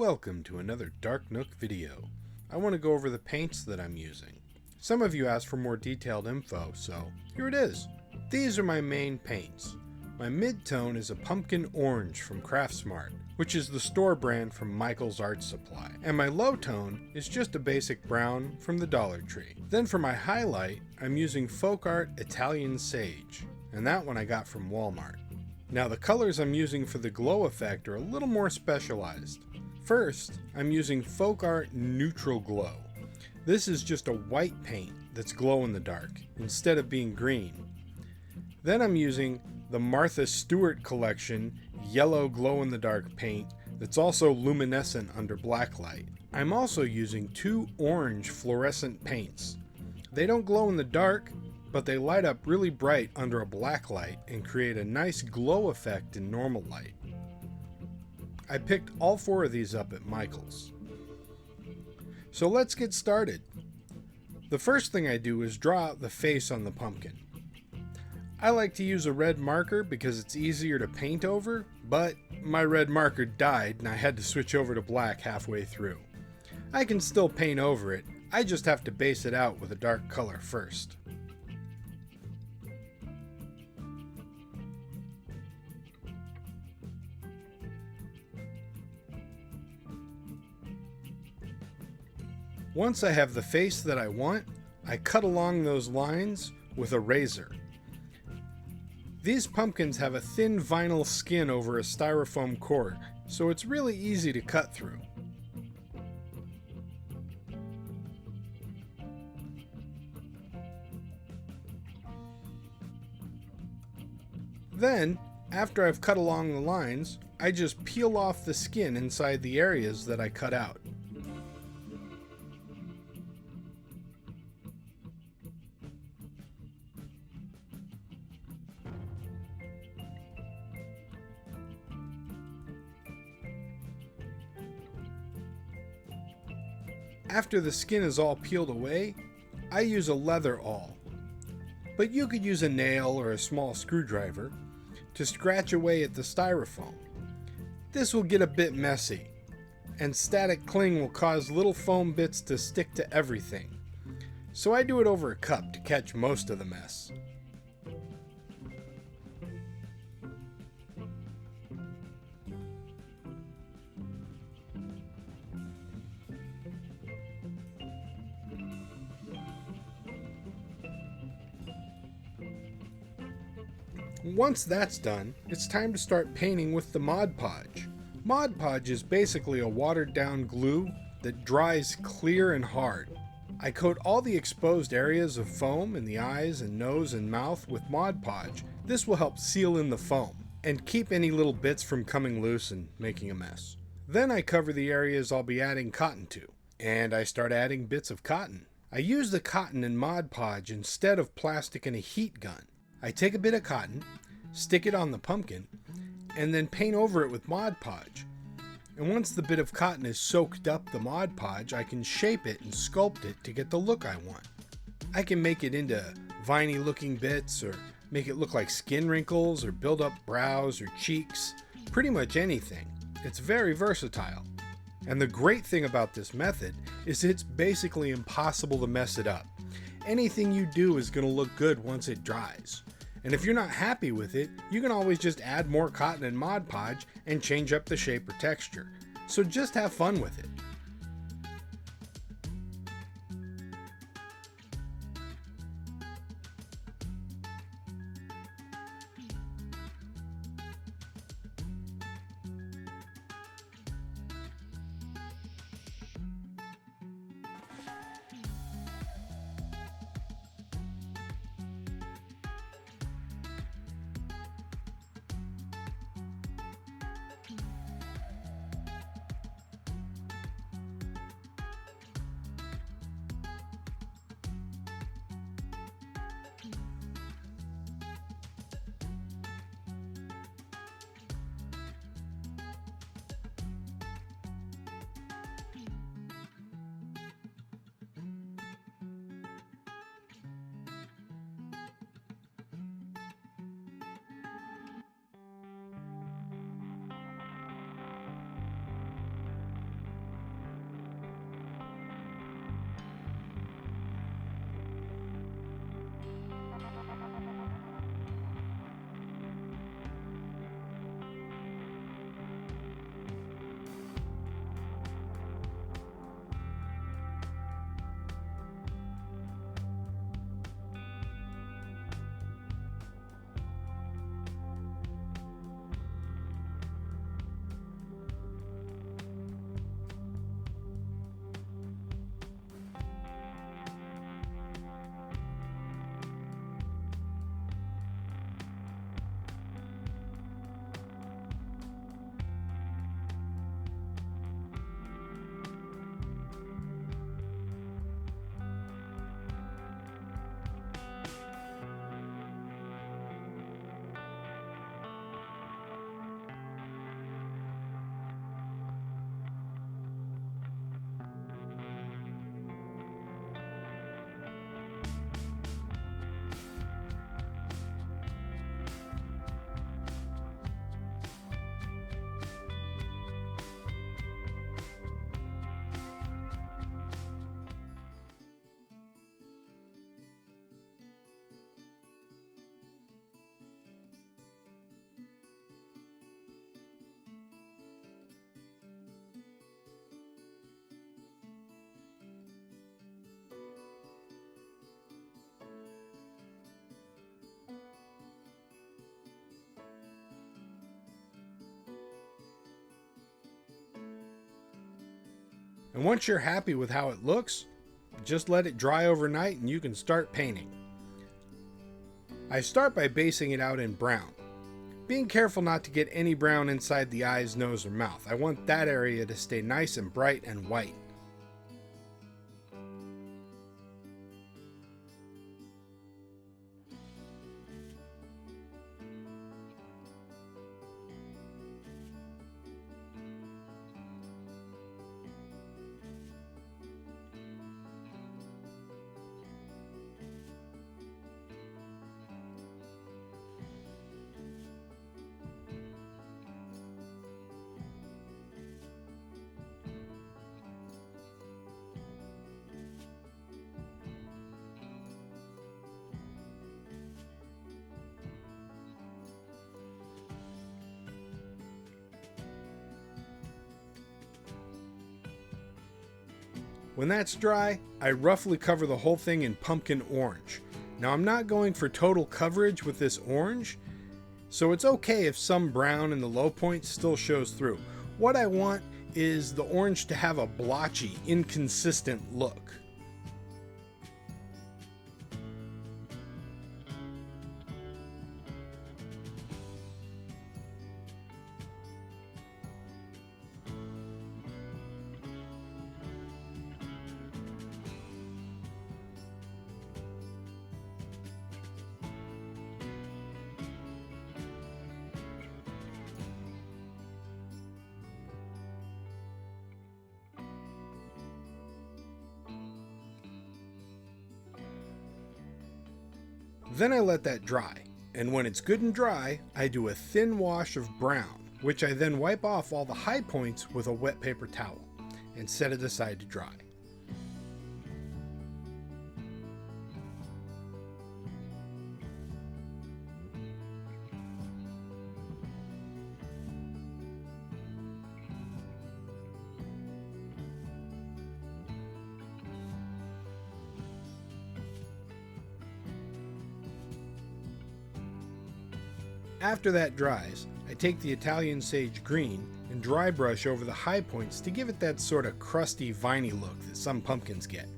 Welcome to another Dark Nook video. I want to go over the paints that I'm using. Some of you asked for more detailed info, so here it is. These are my main paints. My mid-tone is a pumpkin orange from Craftsmart, which is the store brand from Michael's Art Supply. And my low tone is just a basic brown from the Dollar Tree. Then for my highlight, I'm using Folk Art Italian Sage, and that one I got from Walmart. Now the colors I'm using for the glow effect are a little more specialized. First, I'm using Folk Art Neutral Glow. This is just a white paint that's glow in the dark, instead of being green. Then I'm using the Martha Stewart collection yellow glow in the dark paint that's also luminescent under black light. I'm also using two orange fluorescent paints. They don't glow in the dark, but they light up really bright under a black light and create a nice glow effect in normal light. I picked all four of these up at Michael's. So let's get started. The first thing I do is draw out the face on the pumpkin. I like to use a red marker because it's easier to paint over, but my red marker died and I had to switch over to black halfway through. I can still paint over it, I just have to base it out with a dark color first. Once I have the face that I want, I cut along those lines with a razor. These pumpkins have a thin vinyl skin over a styrofoam cork, so it's really easy to cut through. Then, after I've cut along the lines, I just peel off the skin inside the areas that I cut out. After the skin is all peeled away, I use a leather awl. But you could use a nail or a small screwdriver to scratch away at the styrofoam. This will get a bit messy, and static cling will cause little foam bits to stick to everything. So I do it over a cup to catch most of the mess. Once that's done, it's time to start painting with the Mod Podge. Mod Podge is basically a watered down glue that dries clear and hard. I coat all the exposed areas of foam in the eyes and nose and mouth with Mod Podge. This will help seal in the foam and keep any little bits from coming loose and making a mess. Then I cover the areas I'll be adding cotton to, and I start adding bits of cotton. I use the cotton in Mod Podge instead of plastic and a heat gun. I take a bit of cotton, stick it on the pumpkin, and then paint over it with Mod Podge. And once the bit of cotton is soaked up the Mod Podge, I can shape it and sculpt it to get the look I want. I can make it into viney looking bits, or make it look like skin wrinkles, or build up brows or cheeks, pretty much anything. It's very versatile. And the great thing about this method is it's basically impossible to mess it up. Anything you do is going to look good once it dries. And if you're not happy with it, you can always just add more cotton and Mod Podge and change up the shape or texture. So just have fun with it. And once you're happy with how it looks, just let it dry overnight and you can start painting. I start by basing it out in brown, being careful not to get any brown inside the eyes, nose, or mouth. I want that area to stay nice and bright and white. When that's dry, I roughly cover the whole thing in pumpkin orange. Now I'm not going for total coverage with this orange, so it's okay if some brown in the low points still shows through. What I want is the orange to have a blotchy, inconsistent look. Then I let that dry, and when it's good and dry, I do a thin wash of brown, which I then wipe off all the high points with a wet paper towel and set it aside to dry. After that dries, I take the Italian Sage Green and dry brush over the high points to give it that sort of crusty, viney look that some pumpkins get.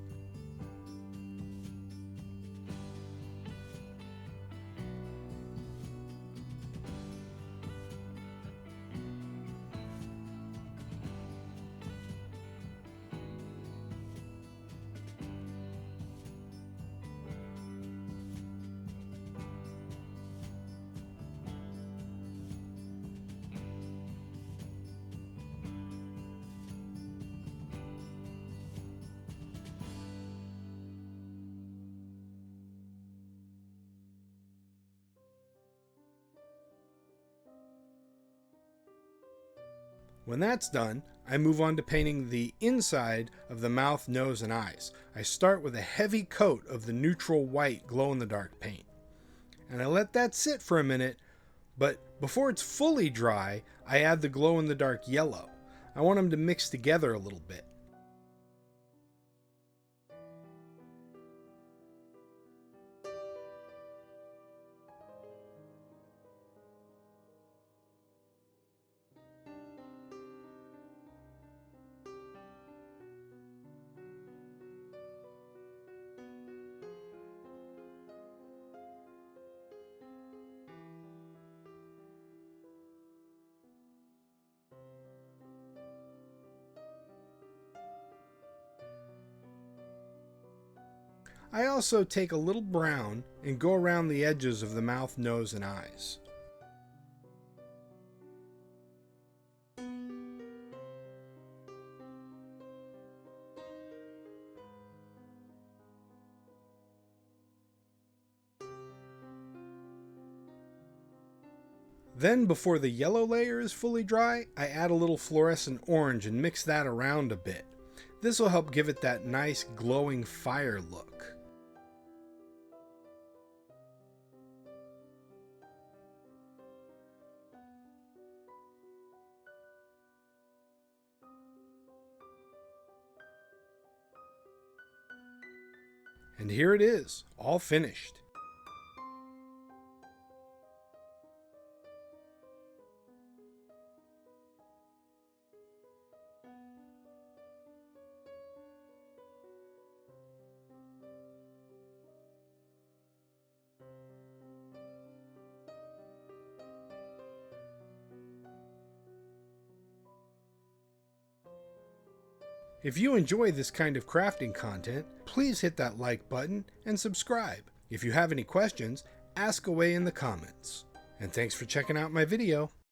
When that's done, I move on to painting the inside of the mouth, nose, and eyes. I start with a heavy coat of the neutral white glow-in-the-dark paint. And I let that sit for a minute, but before it's fully dry, I add the glow-in-the-dark yellow. I want them to mix together a little bit. I also take a little brown and go around the edges of the mouth, nose, and eyes. Then, before the yellow layer is fully dry, I add a little fluorescent orange and mix that around a bit. This will help give it that nice glowing fire look. And here it is, all finished. If you enjoy this kind of crafting content, please hit that like button and subscribe. If you have any questions, ask away in the comments. And thanks for checking out my video.